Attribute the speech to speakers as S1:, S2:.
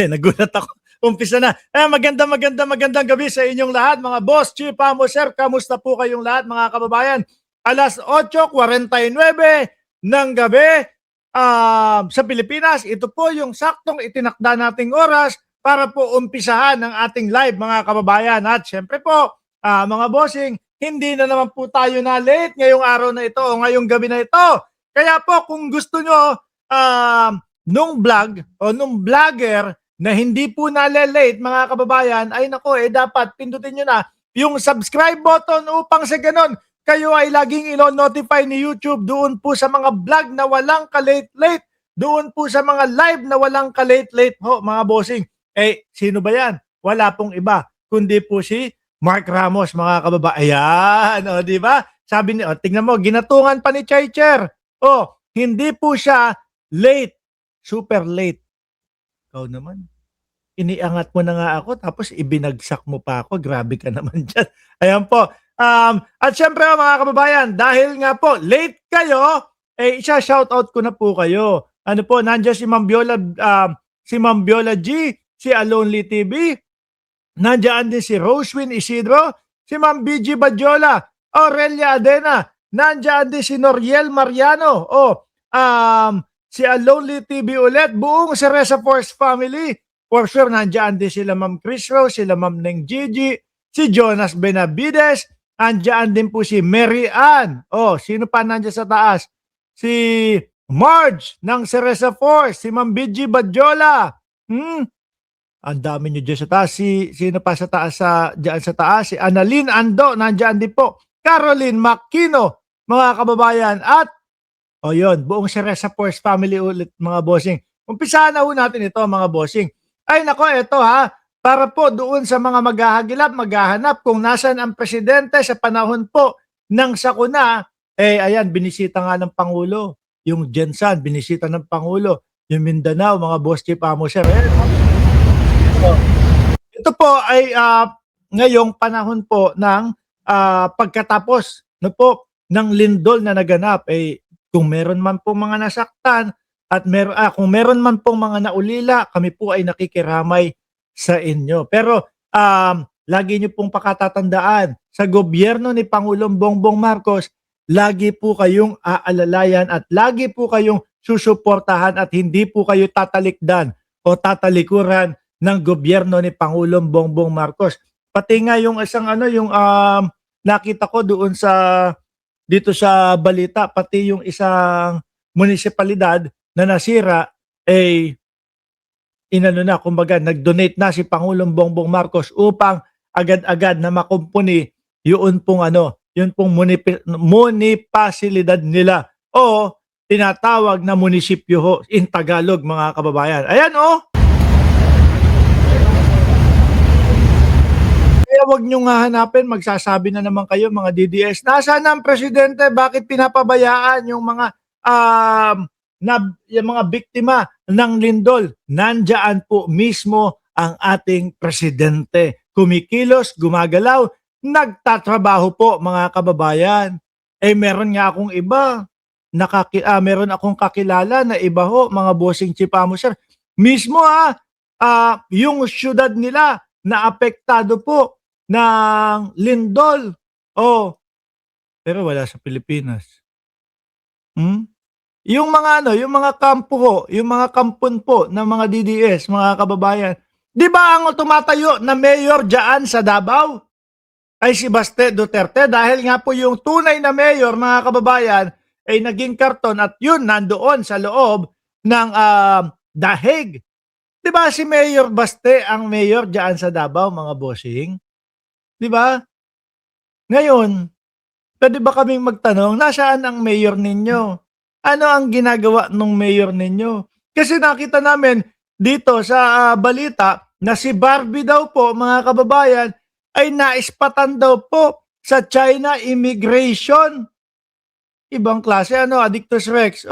S1: Nagulat ako. Umpisa na. Magandang gabi sa inyong lahat, mga boss, chief, amo, sir. Kamusta po kayong lahat, mga kababayan? Alas 8:49 ng gabi sa Pilipinas. Ito po yung saktong itinakda nating oras para po umpisahan ang ating live, mga kababayan. At syempre po, mga bossing, hindi na naman po tayo na late ngayong araw na ito o ngayong gabi na ito. Kaya po, kung gusto nyo nung vlog o nung vlogger na hindi po nalilate, mga kababayan, ay nako, dapat pindutin nyo na yung subscribe button upang sa ganon kayo ay laging ino-notify ni YouTube doon po sa mga vlog na walang ka-late-late, doon po sa mga live na walang ka-late-late ho, mga bossing. Sino ba yan? Wala pong iba, kundi po si Mark Ramos, mga kababayan. O, di ba? Sabi ni, tingnan mo, ginatungan pa ni Chaycher. Hindi po siya late, super late. Ikaw naman, iniangat mo na nga ako tapos ibinagsak mo pa ako. Grabe ka naman dyan. Ayan po. At syempre mga kababayan, dahil nga po late kayo, isa-shoutout ko na po kayo. Ano po, nandiyan si Ma'am Viola G, si Alonly TV, nandiyan din si Rosewin Isidro, si Ma'am BG Badjola, Aurelia Adena, nandiyan din si Noriel Mariano, si Alonly TV ulit, buong Cereza Force family. For sure, nandiyan din sila Ma'am Chris Rose, sila Ma'am Neng Gigi, si Jonas Benavides, nandiyan din po si Mary Ann. Sino pa nandiyan sa taas? Si Marge ng Cereza Force, si Ma'am BG Badjola. Ang dami nyo dyan sa taas. Sino pa sa taas? Dyan sa taas? Si Annalyn Ando, nandiyan din po. Caroline Makino, mga kababayan. At yun, buong Cereza Force family ulit, mga bossing. Umpisahan na ho natin ito, mga bossing. Ay nako, ito para po doon sa mga maghahagilap, maghahanap kung nasan ang presidente sa panahon po ng sakuna. Ayan, binisita nga ng Pangulo. Yung Jensan, binisita ng Pangulo. Yung Mindanao, mga boss, chief, amo, sir. Ito po ay ngayong panahon po ng pagkatapos ng lindol na naganap. Kung meron man po mga nasaktan at kung meron man pong mga naulila, kami po ay nakikiramay sa inyo. Pero lagi niyo pong pakatatandaan, sa gobyerno ni Pangulong Bongbong Marcos, lagi po kayong aalalayan at lagi po kayong susuportahan at hindi po kayo tatalikdan o tatalikuran ng gobyerno ni Pangulong Bongbong Marcos. Pati nga yung isang yung nakita ko doon dito sa balita, pati yung isang munisipalidad na nasira, kumbaga, nag-donate na si Pangulong Bongbong Marcos upang agad-agad na makumpuni yun pong munipasilidad nila o tinatawag na munisipyo ho in Tagalog, mga kababayan. Ayan Kaya wag nyo nga hanapin, magsasabi na naman kayo, mga DDS, nasaan ang presidente? Bakit pinapabayaan yung mga yung mga biktima ng lindol? Nandyan po mismo ang ating presidente. Kumikilos, gumagalaw, nagtatrabaho po, mga kababayan. Meron nga akong iba, meron akong kakilala na iba ho, mga bossing, chief, amo, sir. Mismo yung syudad nila na apektado po ng lindol. Pero wala sa Pilipinas. Yung mga kampo ho, yung mga kampon po ng mga DDS, mga kababayan. Di ba ang tumatayo na mayor dyan sa Davao ay si Baste Duterte? Dahil nga po yung tunay na mayor, mga kababayan, ay naging karton at yun nandoon sa loob ng The Hague. Di ba si Mayor Baste ang mayor dyan sa Davao, mga bossing? Di ba? Ngayon, pwede ba kaming magtanong, nasaan ang mayor ninyo? Ano ang ginagawa ng mayor ninyo? Kasi nakita namin dito sa balita na si Barbie daw po, mga kababayan, ay naispatan daw po sa China immigration. Ibang klase, Addictus Rex.